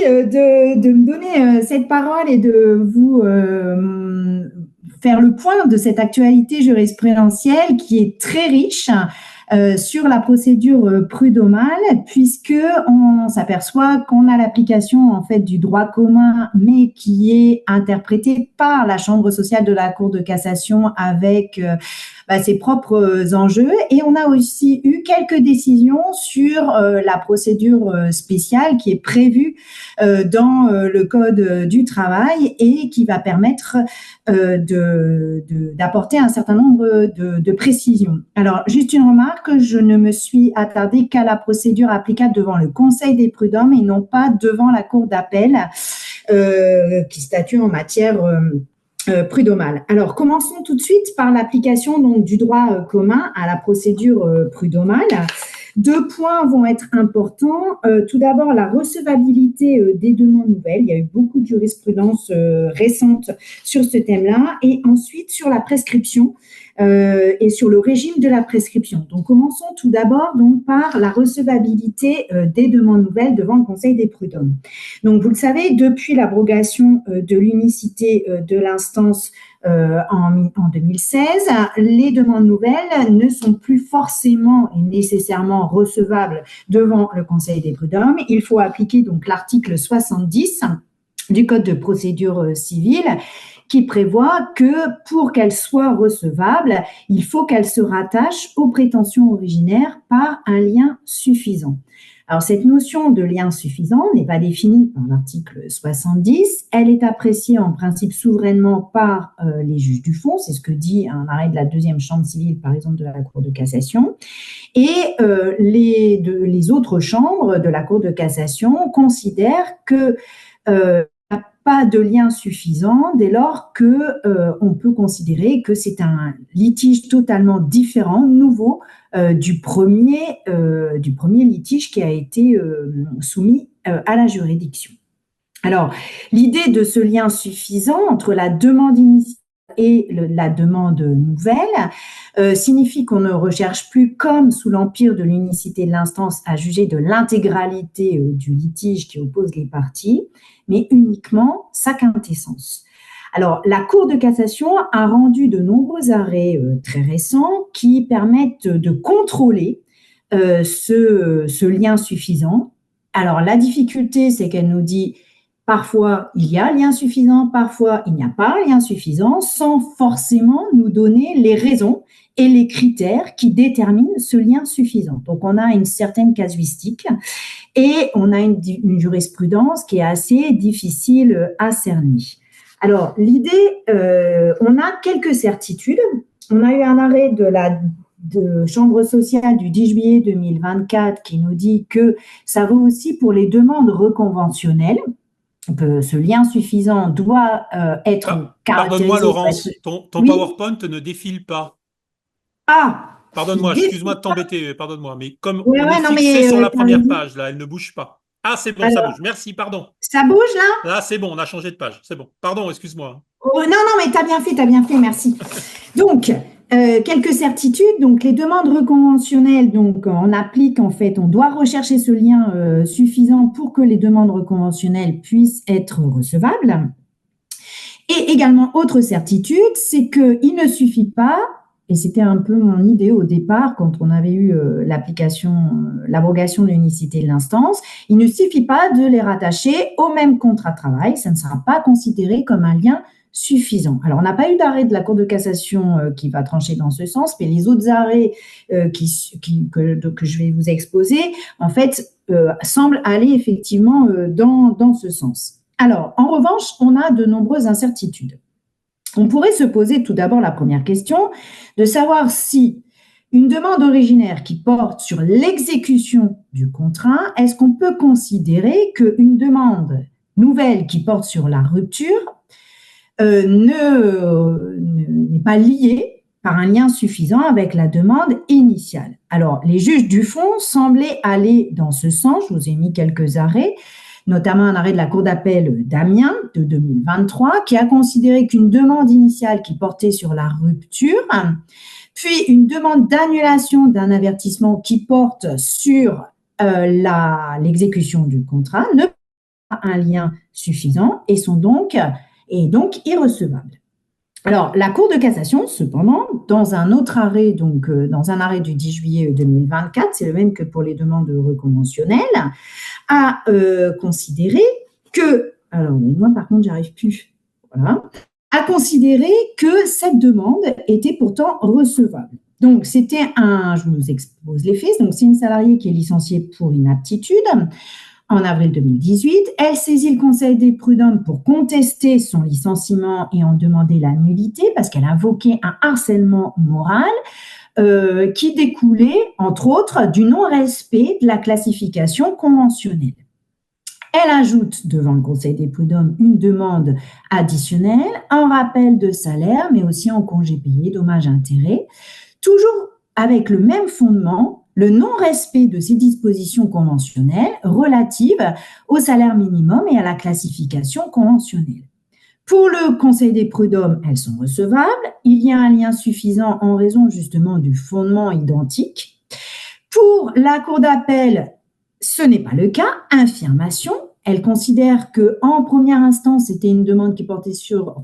de me donner cette parole et de vous faire le point de cette actualité jurisprudentielle qui est très riche sur la procédure prud'homale, puisque on s'aperçoit qu'on a l'application en fait du droit commun, mais qui est interprété par la Chambre sociale de la Cour de cassation avec ses propres enjeux. Et on a aussi eu quelques décisions sur la procédure spéciale qui est prévue dans le Code du travail et qui va permettre d'apporter un certain nombre de précisions. Alors, juste une remarque, je ne me suis attardée qu'à la procédure applicable devant le Conseil des prud'hommes et non pas devant la Cour d'appel qui statue en matière prud'homale. Alors, commençons tout de suite par l'application donc du droit commun à la procédure prud'homale. Deux points vont être importants. Tout d'abord, la recevabilité des demandes nouvelles. Il y a eu beaucoup de jurisprudence récente sur ce thème-là. Et ensuite, sur la prescription et sur le régime de la prescription. Donc, commençons tout d'abord donc par la recevabilité des demandes nouvelles devant le Conseil des prud'hommes. Donc, vous le savez, depuis l'abrogation de l'unicité de l'instance en 2016, les demandes nouvelles ne sont plus forcément et nécessairement recevables devant le Conseil des prud'hommes. Il faut appliquer donc l'article 70 du Code de procédure civile qui prévoit que pour qu'elles soient recevables, il faut qu'elles se rattachent aux prétentions originaires par un lien suffisant. Alors, cette notion de lien suffisant n'est pas définie par l'article 70. Elle est appréciée en principe souverainement par les juges du fond. C'est ce que dit un arrêt de la deuxième chambre civile, par exemple, de la Cour de cassation. Et les autres chambres de la Cour de cassation considèrent que pas de lien suffisant dès lors que on peut considérer que c'est un litige totalement différent, nouveau du premier litige qui a été soumis à la juridiction. Alors, l'idée de ce lien suffisant entre la demande initiale et la demande nouvelle signifie qu'on ne recherche plus, comme sous l'empire de l'unicité de l'instance, à juger de l'intégralité du litige qui oppose les parties, mais uniquement sa quintessence. Alors, la Cour de cassation a rendu de nombreux arrêts très récents qui permettent de contrôler ce lien suffisant. Alors, la difficulté, c'est qu'elle nous dit parfois il y a lien suffisant, parfois il n'y a pas lien suffisant, sans forcément nous donner les raisons et les critères qui déterminent ce lien suffisant. Donc, on a une certaine casuistique et on a une jurisprudence qui est assez difficile à cerner. Alors, l'idée, on a quelques certitudes. On a eu un arrêt de la Chambre sociale du 10 juillet 2024 qui nous dit que ça vaut aussi pour les demandes reconventionnelles, que ce lien suffisant doit être caractérisé. Pardonne-moi, Laurence, ton Oui. PowerPoint ne défile pas. Ah, Pardonne-moi, excuse-moi de t'embêter, pardonne-moi, mais comme ouais, on est non, fixé mais sur la t'as première raison. page, là, elle ne bouge pas. Ah, c'est bon, ça Alors, bouge. Merci, pardon. ça bouge là? Là, c'est bon, on a changé de page. C'est bon. Pardon, excuse-moi. Oh, non, mais t'as bien fait, merci. Donc, quelques certitudes. Donc, les demandes reconventionnelles, donc, on applique, en fait, on doit rechercher ce lien suffisant pour que les demandes reconventionnelles puissent être recevables. Et également, autre certitude, c'est qu'il ne suffit pas, et c'était un peu mon idée au départ quand on avait eu l'abrogation de l'unicité de l'instance, il ne suffit pas de les rattacher au même contrat de travail, ça ne sera pas considéré comme un lien suffisant. Alors, on n'a pas eu d'arrêt de la Cour de cassation qui va trancher dans ce sens, mais les autres arrêts que je vais vous exposer, en fait, semblent aller effectivement dans ce sens. Alors, en revanche, on a de nombreuses incertitudes. On pourrait se poser tout d'abord la première question de savoir si une demande originaire qui porte sur l'exécution du contrat, est-ce qu'on peut considérer qu'une demande nouvelle qui porte sur la rupture n'est pas liée par un lien suffisant avec la demande initiale. Alors, les juges du fond semblaient aller dans ce sens. Je vous ai mis quelques arrêts, notamment un arrêt de la Cour d'appel d'Amiens de 2023 qui a considéré qu'une demande initiale qui portait sur la rupture, puis une demande d'annulation d'un avertissement qui porte sur l'exécution du contrat ne peut pas un lien suffisant et donc irrecevables. Alors, la Cour de cassation, cependant, dans un autre arrêt, donc dans un arrêt du 10 juillet 2024, c'est le même que pour les demandes reconventionnelles, a considéré que, alors moi par contre, j'arrive plus, voilà, a considéré que cette demande était pourtant recevable. Donc, je vous expose les faits, donc c'est une salariée qui est licenciée pour inaptitude. En avril 2018, elle saisit le Conseil des prud'hommes pour contester son licenciement et en demander la nullité parce qu'elle invoquait un harcèlement moral qui découlait, entre autres, du non-respect de la classification conventionnelle. Elle ajoute devant le Conseil des prud'hommes une demande additionnelle, un rappel de salaire, mais aussi en congé payé, dommages-intérêts, toujours avec le même fondement, le non-respect de ces dispositions conventionnelles relatives au salaire minimum et à la classification conventionnelle. Pour le Conseil des prud'hommes, elles sont recevables. Il y a un lien suffisant en raison justement du fondement identique. Pour la Cour d'appel, ce n'est pas le cas. Infirmation. Elle considère qu'en première instance, c'était une demande qui portait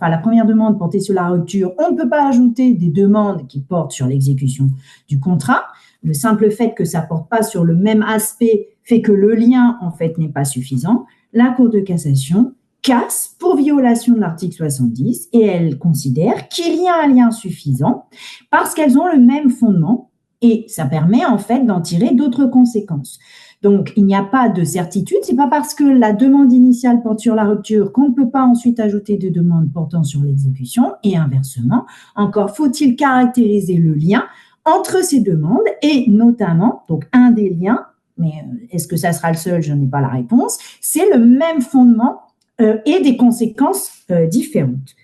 la première demande portait sur la rupture. On ne peut pas ajouter des demandes qui portent sur l'exécution du contrat. Le simple fait que ça ne porte pas sur le même aspect fait que le lien, en fait, n'est pas suffisant. La Cour de cassation casse pour violation de l'article 70 et elle considère qu'il y a un lien suffisant parce qu'elles ont le même fondement et ça permet, en fait, d'en tirer d'autres conséquences. Donc, il n'y a pas de certitude. C'est pas parce que la demande initiale porte sur la rupture qu'on ne peut pas ensuite ajouter des demandes portant sur l'exécution et inversement. Encore faut-il caractériser le lien entre ces demandes et notamment, donc un des liens, mais est-ce que ça sera le seul? Je n'ai pas la réponse. C'est le même fondement et des conséquences différentes.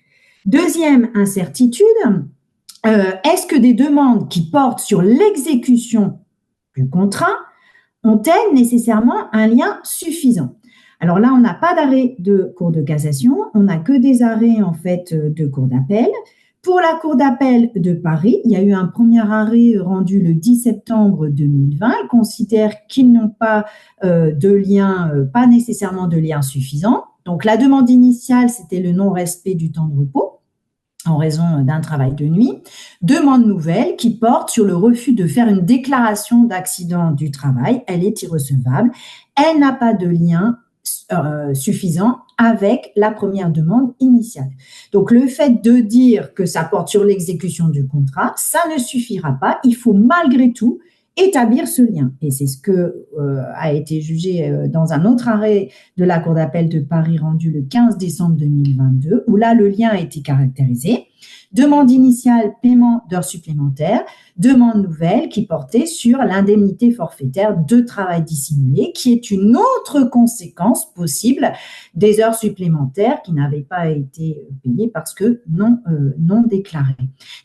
Deuxième incertitude, est-ce que des demandes qui portent sur l'exécution du contrat ont-elles nécessairement un lien suffisant? Alors là, on n'a pas d'arrêt de Cour de cassation, on n'a que des arrêts en fait de Cour d'appel. Pour la Cour d'appel de Paris, il y a eu un premier arrêt rendu le 10 septembre 2020. Elle considère qu'ils n'ont pas de lien, pas nécessairement de lien suffisant. Donc la demande initiale, c'était le non-respect du temps de repos en raison d'un travail de nuit. Demande nouvelle qui porte sur le refus de faire une déclaration d'accident du travail. Elle est irrecevable. Elle n'a pas de lien suffisant avec la première demande initiale. Donc, le fait de dire que ça porte sur l'exécution du contrat, ça ne suffira pas. Il faut malgré tout établir ce lien. Et c'est ce que a été jugé dans un autre arrêt de la Cour d'appel de Paris rendu le 15 décembre 2022, où là, le lien a été caractérisé. Demande initiale, paiement d'heures supplémentaires. Demande nouvelle qui portait sur l'indemnité forfaitaire de travail dissimulé, qui est une autre conséquence possible des heures supplémentaires qui n'avaient pas été payées parce que non déclarées.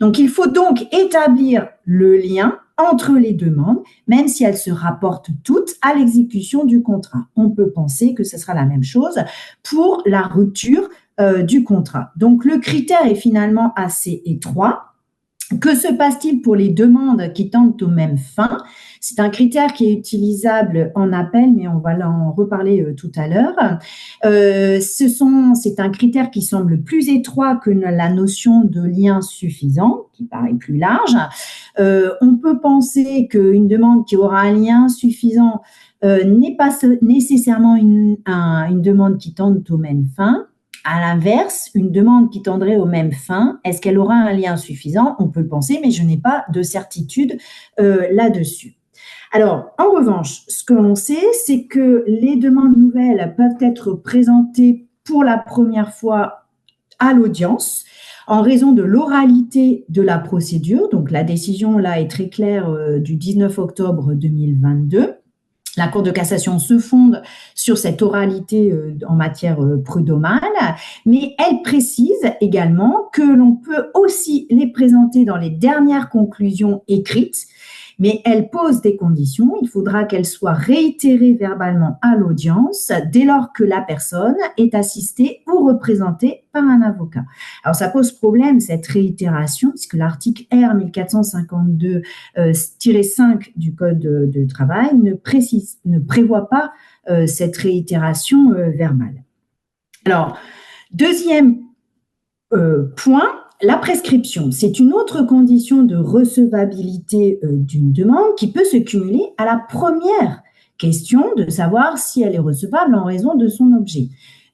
Donc, il faut donc établir le lien entre les demandes, même si elles se rapportent toutes à l'exécution du contrat. On peut penser que ce sera la même chose pour la rupture du contrat. Donc, le critère est finalement assez étroit. Que se passe-t-il pour les demandes qui tendent aux mêmes fins? C'est un critère qui est utilisable en appel, mais on va en reparler tout à l'heure. C'est un critère qui semble plus étroit que la notion de lien suffisant, qui paraît plus large. On peut penser qu'une demande qui aura un lien suffisant n'est pas nécessairement une demande qui tende aux mêmes fins. À l'inverse, une demande qui tendrait aux mêmes fins, est-ce qu'elle aura un lien suffisant? On peut le penser, mais je n'ai pas de certitude là-dessus. Alors, en revanche, ce que l'on sait, c'est que les demandes nouvelles peuvent être présentées pour la première fois à l'audience en raison de l'oralité de la procédure. Donc, la décision là est très claire du 19 octobre 2022. La Cour de cassation se fonde sur cette oralité en matière prud'homale, mais elle précise également que l'on peut aussi les présenter dans les dernières conclusions écrites, mais elle pose des conditions. Il faudra qu'elles soient réitérées verbalement à l'audience dès lors que la personne est assistée ou représentée par un avocat. Alors, ça pose problème, cette réitération, puisque l'article R 1452-5 du Code de travail ne prévoit pas cette réitération verbale. Alors, deuxième point, la prescription. C'est une autre condition de recevabilité d'une demande qui peut se cumuler à la première question de savoir si elle est recevable en raison de son objet.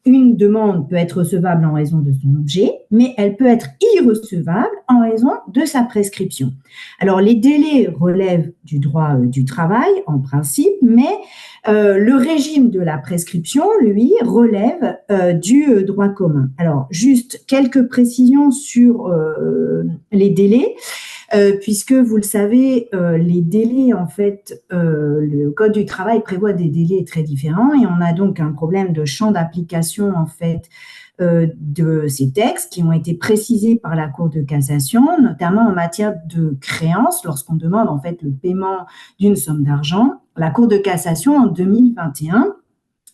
Une demande peut être recevable en raison de son objet, mais elle peut être irrecevable en raison de sa prescription. Alors, les délais relèvent du droit du travail en principe, mais le régime de la prescription, lui, relève du droit commun. Alors, juste quelques précisions sur les délais. Puisque vous le savez, les délais, en fait, le Code du travail prévoit des délais très différents et on a donc un problème de champ d'application, en fait, de ces textes qui ont été précisés par la Cour de cassation, notamment en matière de créance, lorsqu'on demande, en fait, le paiement d'une somme d'argent. La Cour de cassation, en 2021,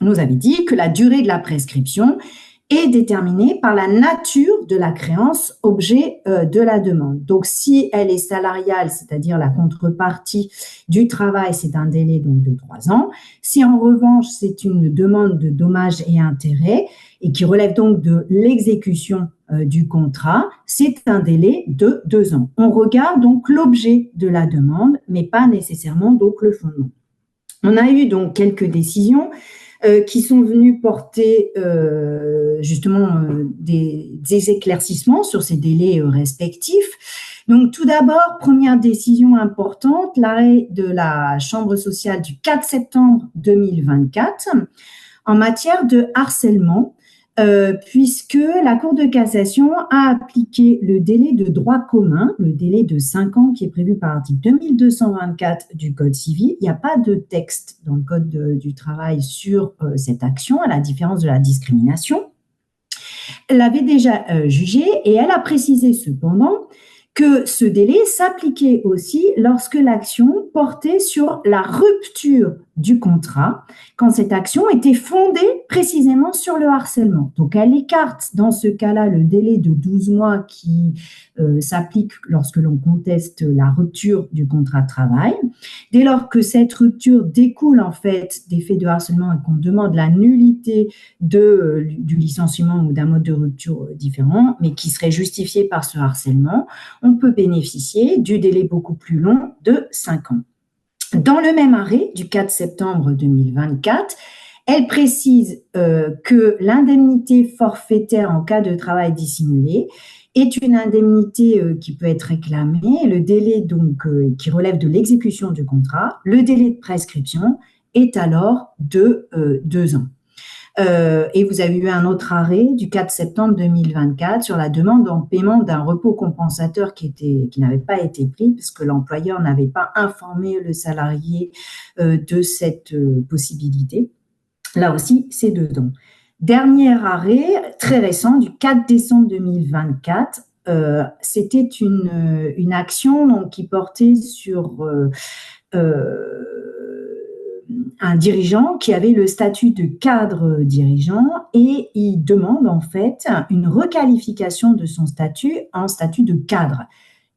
nous avait dit que la durée de la prescription est déterminée par la nature de la créance objet de la demande. Donc, si elle est salariale, c'est-à-dire la contrepartie du travail, c'est un délai donc de 3 ans. Si en revanche, c'est une demande de dommages et intérêts et qui relève donc de l'exécution du contrat, c'est un délai de 2 ans. On regarde donc l'objet de la demande, mais pas nécessairement donc le fondement. On a eu donc quelques décisions qui sont venus porter justement des éclaircissements sur ces délais respectifs. Donc, tout d'abord, première décision importante, l'arrêt de la Chambre sociale du 4 septembre 2024 en matière de harcèlement, puisque la Cour de cassation a appliqué le délai de droit commun, le délai de 5 ans qui est prévu par l'article 2224 du Code civil. Il n'y a pas de texte dans le Code du travail sur cette action, à la différence de la discrimination. Elle l'avait déjà jugé et elle a précisé cependant que ce délai s'appliquait aussi lorsque l'action portait sur la rupture du contrat, quand cette action était fondée précisément sur le harcèlement. Donc, elle écarte dans ce cas-là le délai de 12 mois qui s'applique lorsque l'on conteste la rupture du contrat de travail. Dès lors que cette rupture découle en fait des faits de harcèlement et qu'on demande la nullité du licenciement ou d'un mode de rupture différent, mais qui serait justifié par ce harcèlement, on peut bénéficier du délai beaucoup plus long de 5 ans. Dans le même arrêt du 4 septembre 2024, elle précise que l'indemnité forfaitaire en cas de travail dissimulé est une indemnité qui peut être réclamée. Le délai donc qui relève de l'exécution du contrat, le délai de prescription est alors de 2 ans. Et vous avez eu un autre arrêt du 4 septembre 2024 sur la demande en paiement d'un repos compensateur qui n'avait pas été pris parce que l'employeur n'avait pas informé le salarié de cette possibilité. Là aussi, c'est 2 ans. Dernier arrêt, très récent, du 4 décembre 2024, c'était une action donc, qui portait sur un dirigeant qui avait le statut de cadre dirigeant et il demande en fait une requalification de son statut en statut de cadre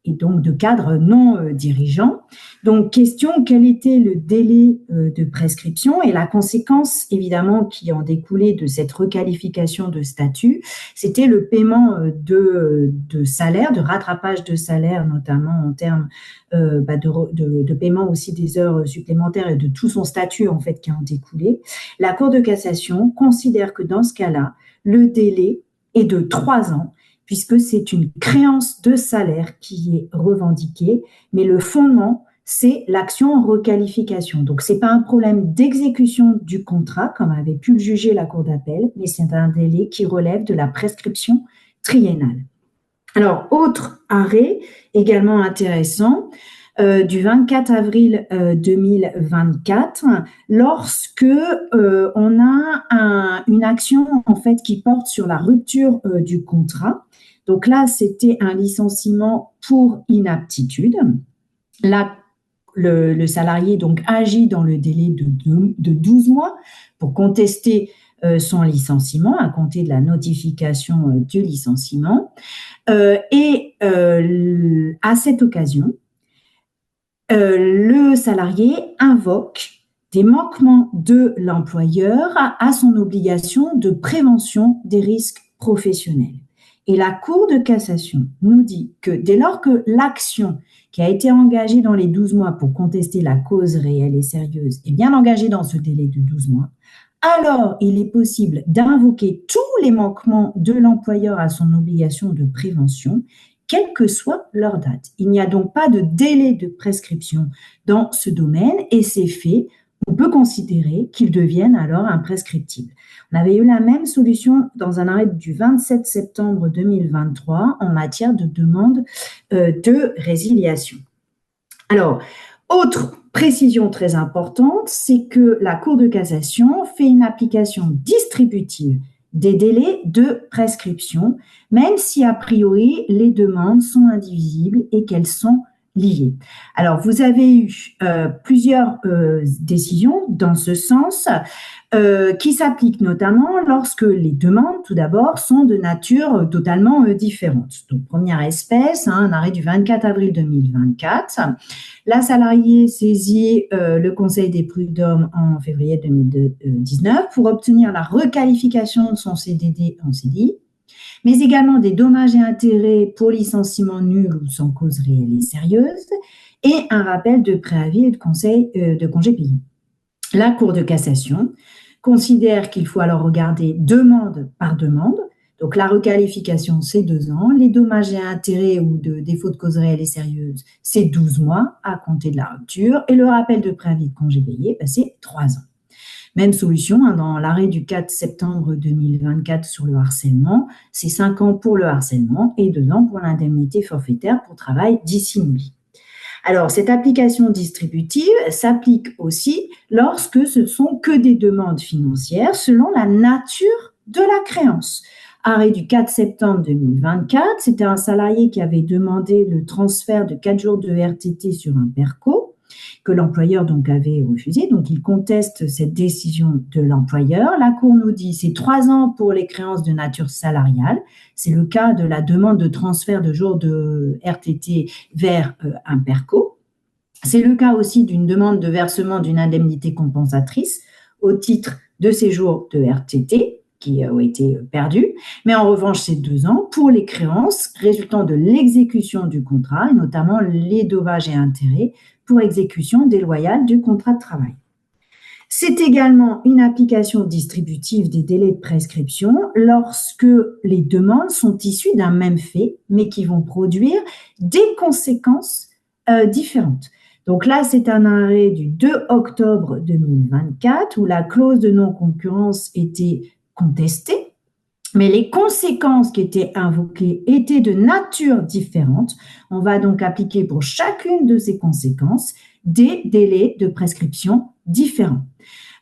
et donc de cadre non dirigeant. Donc, question, quel était le délai de prescription et la conséquence, évidemment, qui en découlait de cette requalification de statut, c'était le paiement de salaire, de rattrapage de salaire, notamment en termes de paiement aussi des heures supplémentaires et de tout son statut, en fait, qui en découlait. La Cour de cassation considère que dans ce cas-là, le délai est de 3 ans, puisque c'est une créance de salaire qui est revendiquée, mais le fondement, c'est l'action en requalification. Donc, ce n'est pas un problème d'exécution du contrat, comme avait pu le juger la Cour d'appel, mais c'est un délai qui relève de la prescription triennale. Alors, autre arrêt également intéressant, du 24 avril 2024, lorsque on a une action en fait qui porte sur la rupture du contrat. Donc là, c'était un licenciement pour inaptitude. Là, le salarié donc agit dans le délai de 12 mois pour contester son licenciement à compter de la notification du licenciement. Et à cette occasion, le salarié invoque des manquements de l'employeur à son obligation de prévention des risques professionnels. Et la Cour de cassation nous dit que dès lors que l'action qui a été engagée dans les 12 mois pour contester la cause réelle et sérieuse est bien engagée dans ce délai de 12 mois, alors il est possible d'invoquer tous les manquements de l'employeur à son obligation de prévention, quelle que soit leur date. Il n'y a donc pas de délai de prescription dans ce domaine et ces faits, on peut considérer qu'ils deviennent alors imprescriptibles. On avait eu la même solution dans un arrêt du 27 septembre 2023 en matière de demande de résiliation. Alors, autre précision très importante, c'est que la Cour de cassation fait une application distributive des délais de prescription, même si a priori les demandes sont indivisibles et qu'elles sont liées. Alors, vous avez eu plusieurs décisions dans ce sens qui s'appliquent notamment lorsque les demandes, tout d'abord, sont de nature totalement différente. Donc, première espèce, un arrêt du 24 avril 2024. La salariée saisit le Conseil des prud'hommes en février 2019 pour obtenir la requalification de son CDD en CDI, mais également des dommages et intérêts pour licenciement nul ou sans cause réelle et sérieuse, et un rappel de préavis et de congé payé. La Cour de cassation considère qu'il faut alors regarder demande par demande. Donc, la requalification, c'est 2 ans. Les dommages et intérêts ou de défaut de cause réelle et sérieuse, c'est 12 mois à compter de la rupture. Et le rappel de préavis de congé payé, c'est 3 ans. Même solution dans l'arrêt du 4 septembre 2024 sur le harcèlement, c'est 5 ans pour le harcèlement et 2 ans pour l'indemnité forfaitaire pour travail dissimulé. Alors, cette application distributive s'applique aussi lorsque ce sont que des demandes financières selon la nature de la créance. Arrêt du 4 septembre 2024, c'était un salarié qui avait demandé le transfert de 4 jours de RTT sur un PERCO, que l'employeur donc avait refusé. Donc, il conteste cette décision de l'employeur. La Cour nous dit c'est 3 ans pour les créances de nature salariale. C'est le cas de la demande de transfert de jours de RTT vers un PERCO. C'est le cas aussi d'une demande de versement d'une indemnité compensatrice au titre de ces jours de RTT qui ont été perdus. Mais en revanche, c'est 2 ans pour les créances résultant de l'exécution du contrat, et notamment les dommages et intérêts pour exécution déloyale du contrat de travail. C'est également une application distributive des délais de prescription lorsque les demandes sont issues d'un même fait, mais qui vont produire des conséquences différentes. Donc là, c'est un arrêt du 2 octobre 2024 où la clause de non-concurrence était contestée, mais les conséquences qui étaient invoquées étaient de nature différente. On va donc appliquer pour chacune de ces conséquences des délais de prescription différents.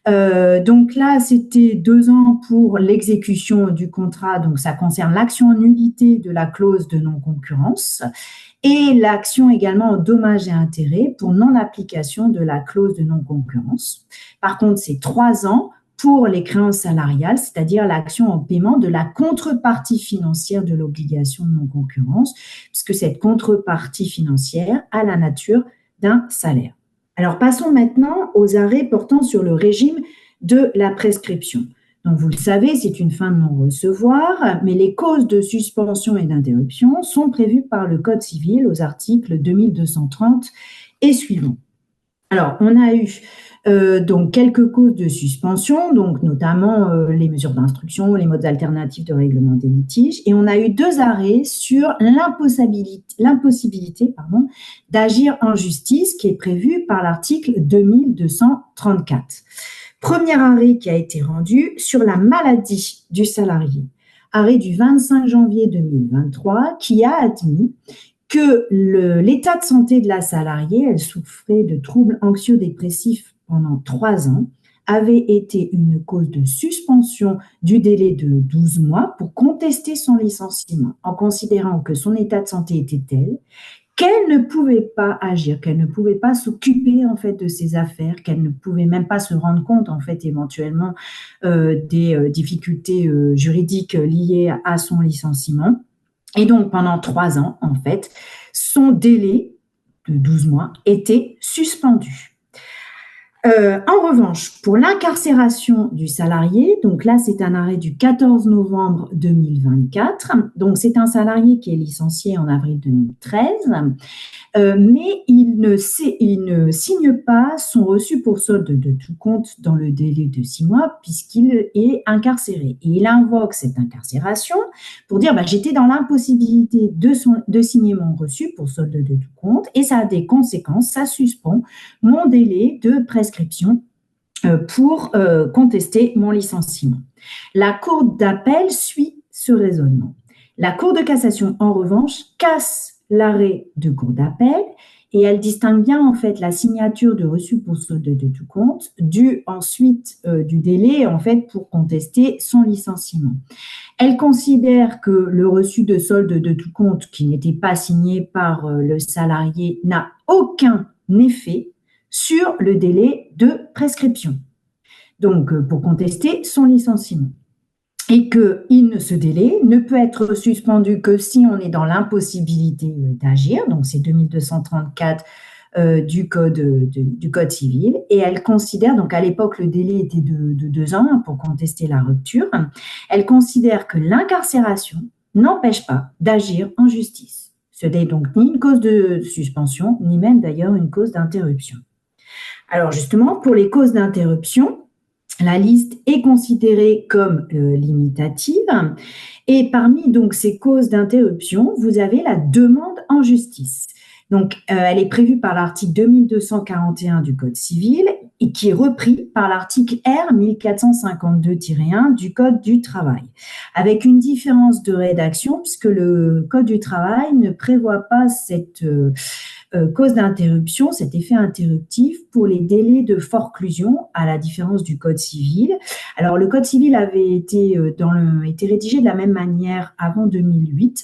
Donc là, c'était 2 ans pour l'exécution du contrat, donc ça concerne l'action en nullité de la clause de non-concurrence et l'action également en dommages et intérêts pour non-application de la clause de non-concurrence. Par contre, c'est 3 ans pour les créances salariales, c'est-à-dire l'action en paiement de la contrepartie financière de l'obligation de non-concurrence, puisque cette contrepartie financière a la nature d'un salaire. Alors, passons maintenant aux arrêts portant sur le régime de la prescription. Donc, vous le savez, c'est une fin de non-recevoir, mais les causes de suspension et d'interruption sont prévues par le Code civil aux articles 2230 et suivants. Alors, on a eu donc quelques causes de suspension, donc notamment les mesures d'instruction, les modes alternatifs de règlement des litiges, et on a eu 2 arrêts sur l'impossibilité d'agir en justice qui est prévue par l'article 2234. Premier arrêt qui a été rendu sur la maladie du salarié, arrêt du 25 janvier 2023 qui a admis que l'état de santé de la salariée, elle souffrait de troubles anxio-dépressifs pendant 3 ans, avait été une cause de suspension du délai de 12 mois pour contester son licenciement, en considérant que son état de santé était tel qu'elle ne pouvait pas agir, qu'elle ne pouvait pas s'occuper en fait de ses affaires, qu'elle ne pouvait même pas se rendre compte en fait éventuellement des difficultés juridiques liées à son licenciement. Et donc pendant 3 ans en fait, son délai de 12 mois était suspendu. En revanche, pour l'incarcération du salarié, donc là, c'est un arrêt du 14 novembre 2024. Donc, c'est un salarié qui est licencié en avril 2013, mais il ne signe pas son reçu pour solde de tout compte dans le délai de 6 mois puisqu'il est incarcéré. Et il invoque cette incarcération pour dire j'étais dans l'impossibilité de signer mon reçu pour solde de tout compte et ça a des conséquences, ça suspend mon délai de prescription pour contester mon licenciement. La Cour d'appel suit ce raisonnement. La Cour de cassation, en revanche, casse l'arrêt de Cour d'appel et elle distingue bien en fait la signature de reçu pour solde de tout compte du délai en fait pour contester son licenciement. Elle considère que le reçu de solde de tout compte qui n'était pas signé par le salarié n'a aucun effet sur le délai de prescription, donc pour contester son licenciement. Et que ce délai ne peut être suspendu que si on est dans l'impossibilité d'agir, donc c'est 2234 du code civil, et elle considère, donc à l'époque le délai était de 2 ans pour contester la rupture, elle considère que l'incarcération n'empêche pas d'agir en justice. Ce n'est donc ni une cause de suspension, ni même d'ailleurs une cause d'interruption. Alors justement, pour les causes d'interruption, la liste est considérée comme limitative et parmi donc ces causes d'interruption, vous avez la demande en justice. Donc, elle est prévue par l'article 2241 du Code civil et qui est repris par l'article R 1452-1 du Code du travail, avec une différence de rédaction puisque le Code du travail ne prévoit pas cette cause d'interruption, cet effet interruptif pour les délais de forclusion, à la différence du Code civil. Alors, le Code civil avait été rédigé de la même manière avant 2008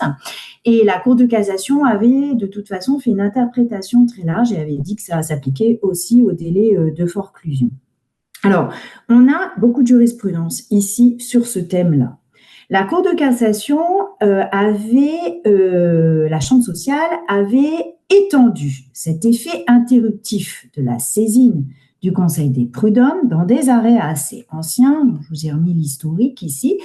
et la Cour de cassation avait de toute façon fait une interprétation très large et avait dit que ça s'appliquait aussi aux délais de forclusion. Alors, on a beaucoup de jurisprudence ici sur ce thème-là. La Cour de cassation la Chambre sociale avait étendu cet effet interruptif de la saisine du Conseil des prud'hommes dans des arrêts assez anciens, je vous ai remis l'historique ici,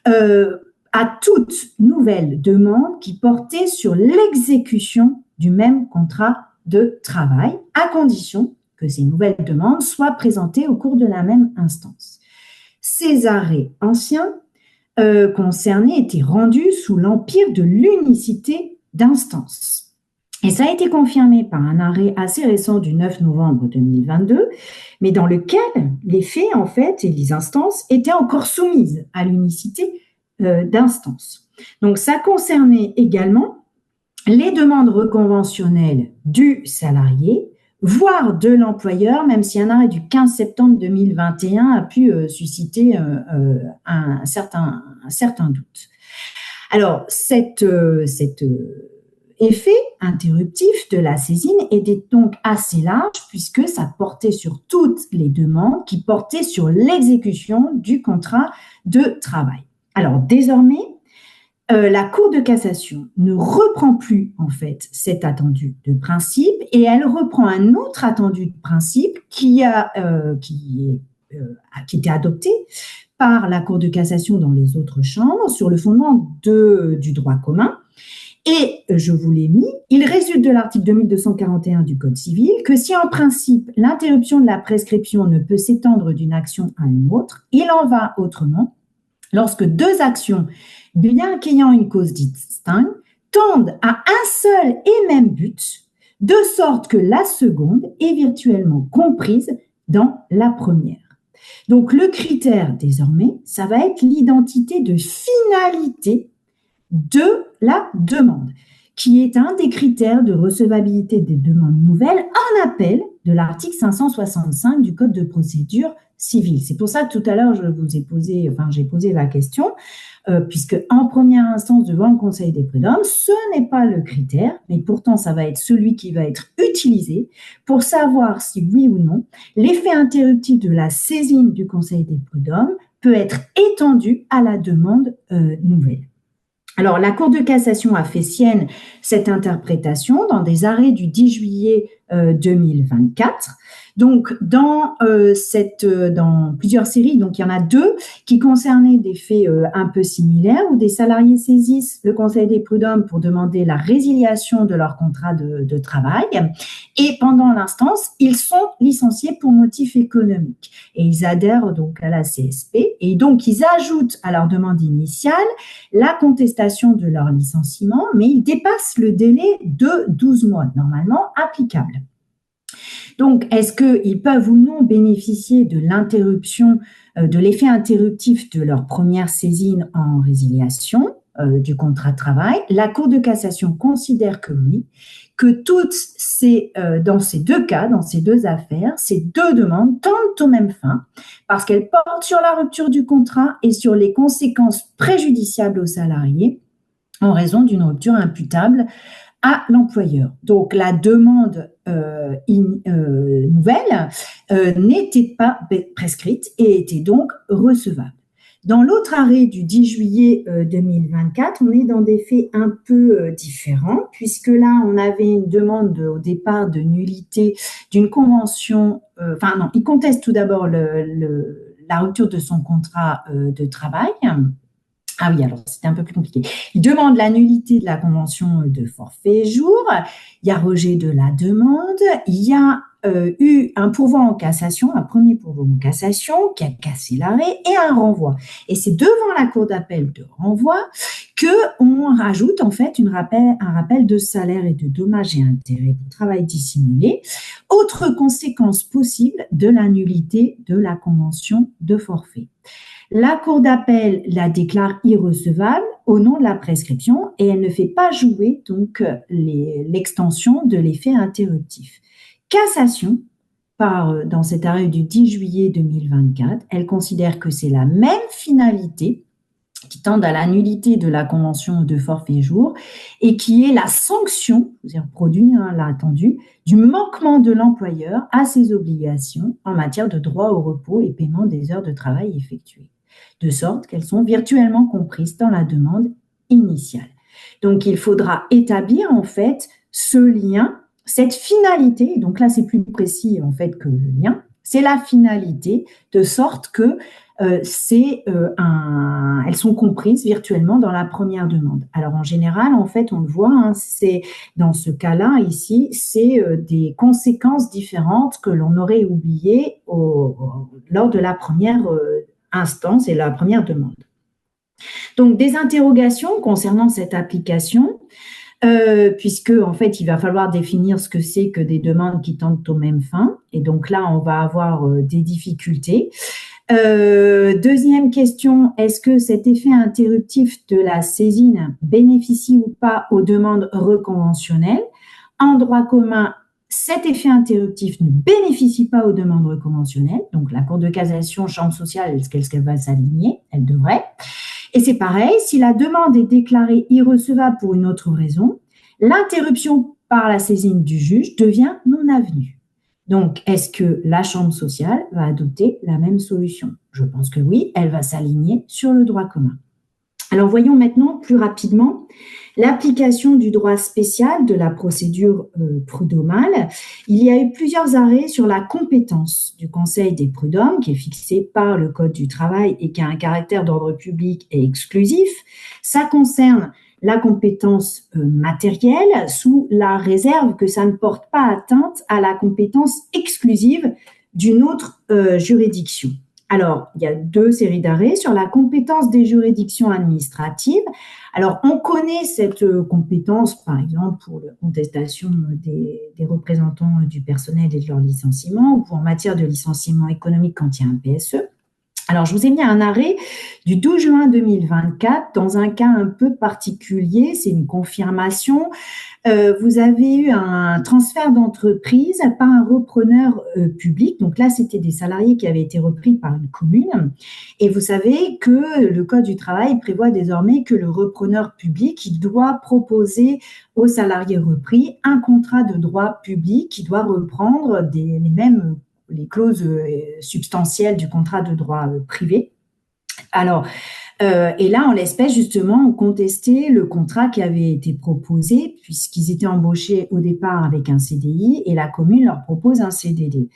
à toute nouvelle demande qui portait sur l'exécution du même contrat de travail, à condition que ces nouvelles demandes soient présentées au cours de la même instance. Ces arrêts anciens concernés étaient rendus sous l'empire de l'unicité d'instance. Et ça a été confirmé par un arrêt assez récent du 9 novembre 2022, mais dans lequel les faits, en fait, et les instances étaient encore soumises à l'unicité d'instance. Donc, ça concernait également les demandes reconventionnelles du salarié, voire de l'employeur, même si un arrêt du 15 septembre 2021 a pu susciter un certain doute. Alors, cet effet interruptif de la saisine était donc assez large puisque ça portait sur toutes les demandes qui portaient sur l'exécution du contrat de travail. Alors, désormais, la Cour de cassation ne reprend plus en fait cet attendu de principe et elle reprend un autre attendu de principe qui était adopté par la Cour de cassation dans les autres chambres sur le fondement du droit commun. Et je vous l'ai mis, il résulte de l'article 2241 du Code civil que si en principe l'interruption de la prescription ne peut s'étendre d'une action à une autre, il en va autrement lorsque deux actions, bien qu'ayant une cause distincte, tendent à un seul et même but, de sorte que la seconde est virtuellement comprise dans la première. Donc le critère désormais, ça va être l'identité de finalité de la demande, qui est un des critères de recevabilité des demandes nouvelles en appel de l'article 565 du Code de procédure civile. C'est pour ça que tout à l'heure, j'ai posé la question, puisque en première instance devant le Conseil des prud'hommes, ce n'est pas le critère, mais pourtant ça va être celui qui va être utilisé pour savoir si oui ou non l'effet interruptif de la saisine du Conseil des prud'hommes peut être étendu à la demande nouvelle. Alors, la Cour de cassation a fait sienne cette interprétation dans des arrêts du 10 juillet 2024. Donc, dans plusieurs séries, donc il y en a deux qui concernaient des faits un peu similaires où des salariés saisissent le Conseil des prud'hommes pour demander la résiliation de leur contrat de travail. Et pendant l'instance, ils sont licenciés pour motif économique. Et ils adhèrent donc à la CSP. Et donc, ils ajoutent à leur demande initiale la contestation de leur licenciement, mais ils dépassent le délai de 12 mois, normalement applicable. Donc, est-ce qu'ils peuvent ou non bénéficier de l'interruption, de l'effet interruptif de leur première saisine en résiliation du contrat de travail? La Cour de cassation considère que oui, que dans ces deux cas, dans ces deux affaires, ces deux demandes tendent aux mêmes fins parce qu'elles portent sur la rupture du contrat et sur les conséquences préjudiciables aux salariés en raison d'une rupture imputable à l'employeur. Donc, la demande nouvelle n'était pas prescrite et était donc recevable. Dans l'autre arrêt du 10 juillet 2024, on est dans des faits un peu différents, puisque là, on avait une demande au départ de nullité d'une convention, il conteste tout d'abord la rupture de son contrat de travail. Ah oui, alors c'était un peu plus compliqué. Il demande la nullité de la convention de forfait jour, il y a rejet de la demande, il y a eu un pourvoi en cassation, un premier pourvoi en cassation qui a cassé l'arrêt et un renvoi. Et c'est devant la cour d'appel de renvoi qu'on rajoute en fait un rappel de salaire et de dommages et intérêts pour travail dissimulé. Autre conséquence possible de la nullité de la convention de forfait. La Cour d'appel la déclare irrecevable au nom de la prescription et elle ne fait pas jouer donc l'extension de l'effet interruptif. Cassation, dans cet arrêt du 10 juillet 2024, elle considère que c'est la même finalité qui tend à la nullité de la convention de forfait jour et qui est la sanction, c'est-à-dire produit, l'attendu, du manquement de l'employeur à ses obligations en matière de droit au repos et paiement des heures de travail effectuées, de sorte qu'elles sont virtuellement comprises dans la demande initiale. Donc, il faudra établir en fait ce lien, cette finalité, donc là c'est plus précis en fait que le lien, c'est la finalité, de sorte que elles sont comprises virtuellement dans la première demande. Alors en général, en fait, on le voit, c'est dans ce cas-là ici, c'est des conséquences différentes que l'on aurait oubliées lors de la première instance et la première demande. Donc des interrogations concernant cette application. Puisque en fait, il va falloir définir ce que c'est que des demandes qui tendent aux mêmes fins. Et donc là, on va avoir des difficultés. Deuxième question, est-ce que cet effet interruptif de la saisine bénéficie ou pas aux demandes reconventionnelles? En droit commun, cet effet interruptif ne bénéficie pas aux demandes reconventionnelles. Donc la Cour de cassation, chambre sociale, est-ce qu'elle va s'aligner? Elle devrait. Et c'est pareil, si la demande est déclarée irrecevable pour une autre raison, l'interruption par la saisine du juge devient non avenue. Donc, est-ce que la chambre sociale va adopter la même solution? Je pense que oui, elle va s'aligner sur le droit commun. Alors, voyons maintenant plus rapidement l'application du droit spécial de la procédure prud'homale. Il y a eu plusieurs arrêts sur la compétence du Conseil des prud'hommes qui est fixée par le Code du travail et qui a un caractère d'ordre public et exclusif. Ça concerne la compétence matérielle sous la réserve que ça ne porte pas atteinte à la compétence exclusive d'une autre juridiction. Alors, il y a deux séries d'arrêts sur la compétence des juridictions administratives. Alors, on connaît cette compétence, par exemple, pour la contestation des représentants du personnel et de leur licenciement, ou en matière de licenciement économique quand il y a un PSE. Alors, je vous ai mis un arrêt du 12 juin 2024 dans un cas un peu particulier, c'est une confirmation. Vous avez eu un transfert d'entreprise par un repreneur public. Donc là, c'était des salariés qui avaient été repris par une commune. Et vous savez que le Code du travail prévoit désormais que le repreneur public il doit proposer aux salariés repris un contrat de droit public qui doit reprendre les clauses substantielles du contrat de droit privé. Alors, Et là, en l'espèce, justement, on contestait le contrat qui avait été proposé, puisqu'ils étaient embauchés au départ avec un CDI et la commune leur propose un CDD.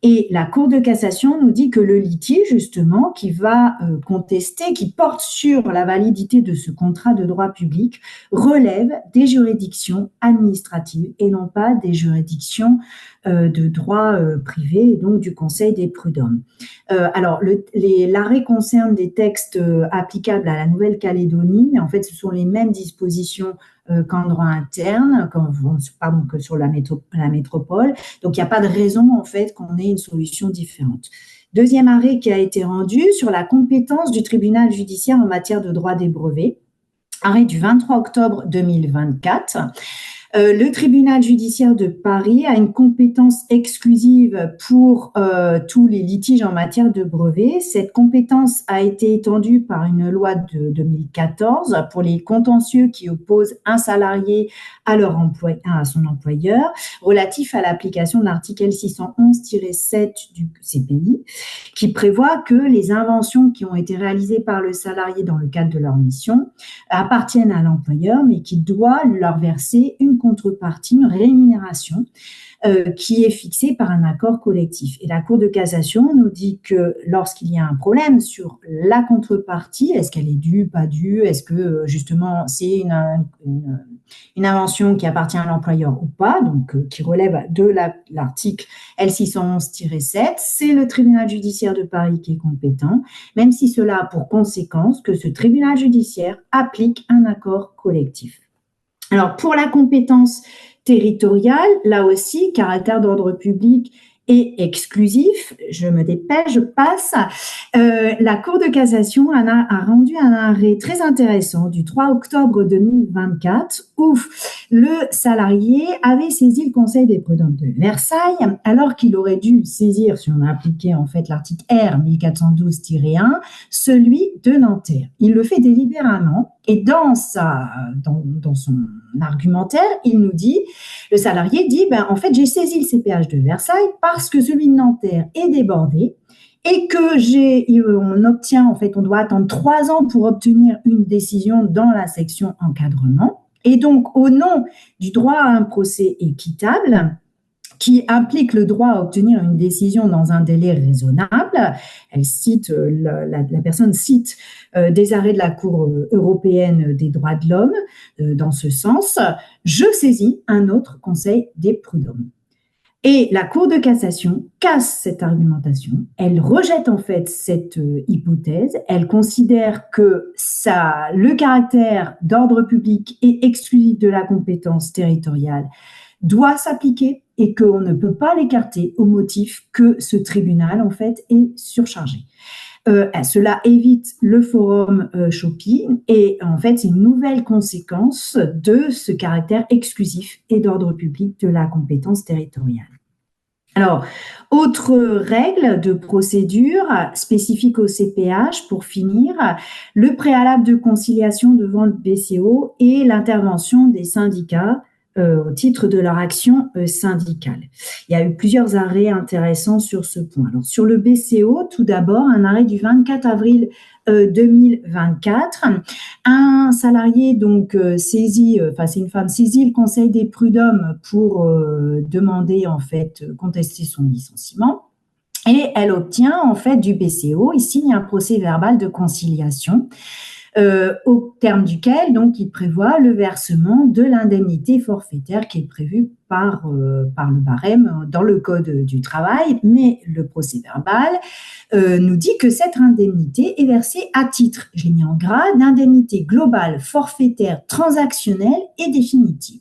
Et la Cour de cassation nous dit que le litige, justement, qui va contester, qui porte sur la validité de ce contrat de droit public, relève des juridictions administratives et non pas des juridictions de droit privé, et donc du Conseil des prud'hommes. Alors, l'arrêt concerne des textes applicables à la Nouvelle-Calédonie, mais en fait, ce sont les mêmes dispositions qu'en droit interne, que sur la métropole. Donc, il n'y a pas de raison, en fait, qu'on ait une solution différente. Deuxième arrêt qui a été rendu sur la compétence du tribunal judiciaire en matière de droit des brevets. Arrêt du 23 octobre 2024. Le tribunal judiciaire de Paris a une compétence exclusive pour tous les litiges en matière de brevets. Cette compétence a été étendue par une loi de 2014 pour les contentieux qui opposent un salarié à son employeur, relatif à l'application de l'article 611-7 du CPI, qui prévoit que les inventions qui ont été réalisées par le salarié dans le cadre de leur mission appartiennent à l'employeur, mais qui doit leur verser une contrepartie, une rémunération qui est fixée par un accord collectif. Et la Cour de cassation nous dit que lorsqu'il y a un problème sur la contrepartie, est-ce qu'elle est due, pas due, est-ce que justement c'est une invention qui appartient à l'employeur ou pas, donc qui relève de l'article L611-7, c'est le tribunal judiciaire de Paris qui est compétent, même si cela a pour conséquence que ce tribunal judiciaire applique un accord collectif. Alors, pour la compétence territoriale, là aussi, caractère d'ordre public et exclusif, je me dépêche, je passe. La Cour de cassation a rendu un arrêt très intéressant du 3 octobre 2024 où le salarié avait saisi le Conseil des prud'hommes de Versailles alors qu'il aurait dû saisir, si on a appliqué en fait l'article R 1412-1, celui de Nanterre. Il le fait délibérément et dans son argumentaire, il nous dit, le salarié dit, en fait, j'ai saisi le CPH de Versailles parce que celui de Nanterre est débordé et on doit attendre 3 ans pour obtenir une décision dans la section encadrement. Et donc, au nom du droit à un procès équitable, qui implique le droit à obtenir une décision dans un délai raisonnable. La personne cite des arrêts de la Cour européenne des droits de l'homme dans ce sens. Je saisis un autre Conseil des prud'hommes. Et la Cour de cassation casse cette argumentation. Elle rejette en fait cette hypothèse. Elle considère que le caractère d'ordre public et exclusif de la compétence territoriale doit s'appliquer et qu'on ne peut pas l'écarter au motif que ce tribunal, en fait, est surchargé. Cela évite le forum shopping et en fait, c'est une nouvelle conséquence de ce caractère exclusif et d'ordre public de la compétence territoriale. Alors, autre règle de procédure spécifique au CPH, pour finir, le préalable de conciliation devant le BCO et l'intervention des syndicats au titre de leur action syndicale. Il y a eu plusieurs arrêts intéressants sur ce point. Alors, sur le BCO, tout d'abord, un arrêt du 24 avril 2024. Un salarié donc c'est une femme, saisit le Conseil des prud'hommes pour demander en fait contester son licenciement. Et elle obtient en fait du BCO, il signe un procès verbal de conciliation. Au terme duquel, donc, il prévoit le versement de l'indemnité forfaitaire qui est prévue par le barème dans le Code du travail, mais le procès verbal nous dit que cette indemnité est versée à titre, je l'ai mis en gras, d'indemnité globale, forfaitaire, transactionnelle et définitive.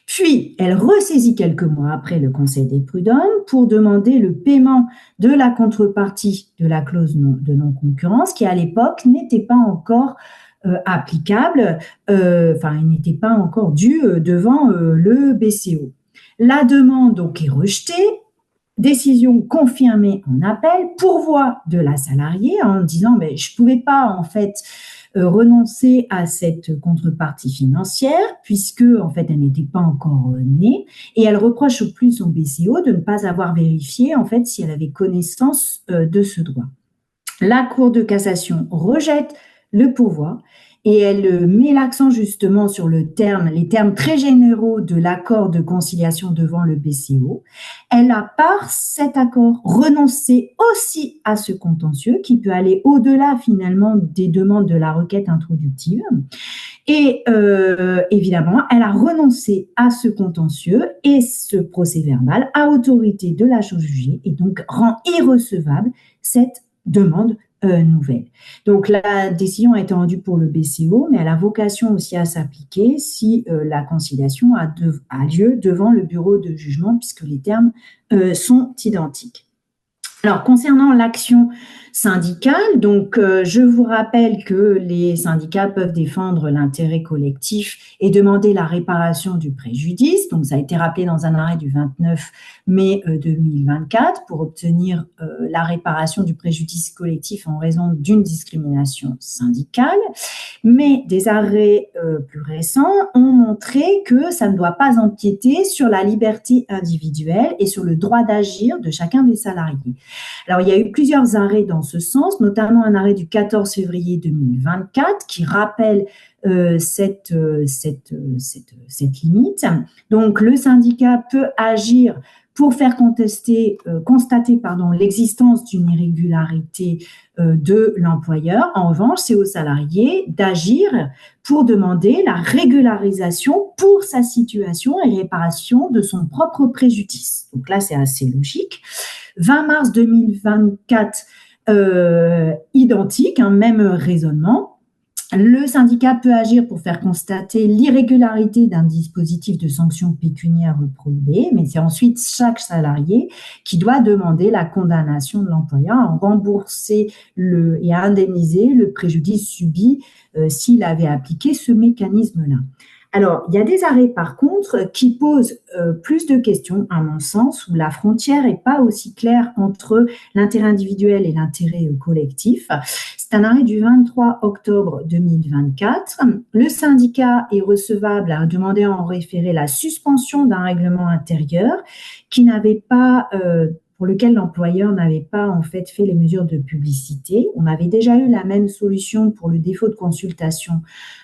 Puis, elle ressaisit quelques mois après le Conseil des prud'hommes pour demander le paiement de la contrepartie de la clause de non-concurrence qui, à l'époque, n'était pas encore applicable, il n'était pas encore dû devant le BCO. La demande, donc, est rejetée. Décision confirmée en appel, pourvoi de la salariée en disant mais je ne pouvais pas en fait renoncer à cette contrepartie financière puisque en fait elle n'était pas encore née et elle reproche au plus son BCO de ne pas avoir vérifié en fait si elle avait connaissance de ce droit. La Cour de cassation rejette le pourvoi et elle met l'accent justement sur les termes très généraux de l'accord de conciliation devant le BCO. Elle a par cet accord renoncé aussi à ce contentieux qui peut aller au-delà finalement des demandes de la requête introductive. Et évidemment, elle a renoncé à ce contentieux et ce procès-verbal à autorité de la chose jugée et donc rend irrecevable cette demande nouvelle. Donc la décision a été rendue pour le BCO, mais elle a vocation aussi à s'appliquer si la conciliation a lieu devant le bureau de jugement puisque les termes sont identiques. Alors, concernant l'action syndicale, donc je vous rappelle que les syndicats peuvent défendre l'intérêt collectif et demander la réparation du préjudice. Donc, ça a été rappelé dans un arrêt du 29 mai 2024 pour obtenir la réparation du préjudice collectif en raison d'une discrimination syndicale. Mais des arrêts plus récents ont montré que ça ne doit pas empiéter sur la liberté individuelle et sur le droit d'agir de chacun des salariés. Alors, il y a eu plusieurs arrêts dans ce sens, notamment un arrêt du 14 février 2024 qui rappelle cette limite. Donc, le syndicat peut agir pour faire constater l'existence d'une irrégularité de l'employeur. En revanche, c'est au salarié d'agir pour demander la régularisation pour sa situation et réparation de son propre préjudice. Donc là, c'est assez logique. 20 mars 2024, identique, même raisonnement. Le syndicat peut agir pour faire constater l'irrégularité d'un dispositif de sanction pécuniaire reproduit, mais c'est ensuite chaque salarié qui doit demander la condamnation de l'employeur à rembourser et à indemniser le préjudice subi s'il avait appliqué ce mécanisme-là. Alors, il y a des arrêts, par contre, qui posent plus de questions, à mon sens, où la frontière n'est pas aussi claire entre l'intérêt individuel et l'intérêt collectif. C'est un arrêt du 23 octobre 2024. Le syndicat est recevable à demander en référé la suspension d'un règlement intérieur qui n'avait pas... pour lequel l'employeur n'avait pas en fait les mesures de publicité. On avait déjà eu la même solution pour le défaut de consultation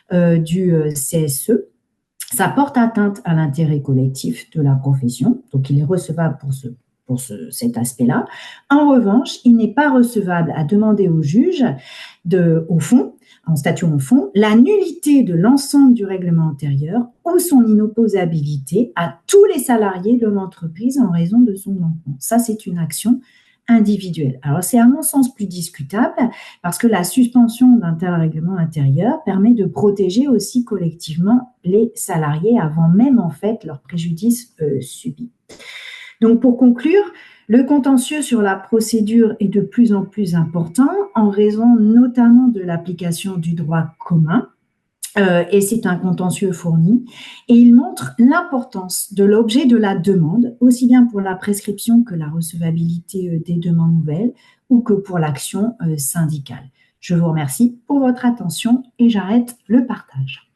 du CSE. Ça porte atteinte à l'intérêt collectif de la profession, donc il est recevable pour cet aspect-là. En revanche, il n'est pas recevable à demander au juge, au fond, en statuant au fond, la nullité de l'ensemble du règlement antérieur ou son inopposabilité à tous les salariés de l'entreprise en raison de son manquement. Ça, c'est une action individuelle. Alors, c'est à mon sens plus discutable parce que la suspension d'un tel règlement intérieur permet de protéger aussi collectivement les salariés avant même, en fait, leur préjudice subi. Donc, pour conclure, le contentieux sur la procédure est de plus en plus important en raison notamment de l'application du droit commun. Et c'est un contentieux fourni, et il montre l'importance de l'objet de la demande, aussi bien pour la prescription que la recevabilité des demandes nouvelles, ou que pour l'action syndicale. Je vous remercie pour votre attention et j'arrête le partage.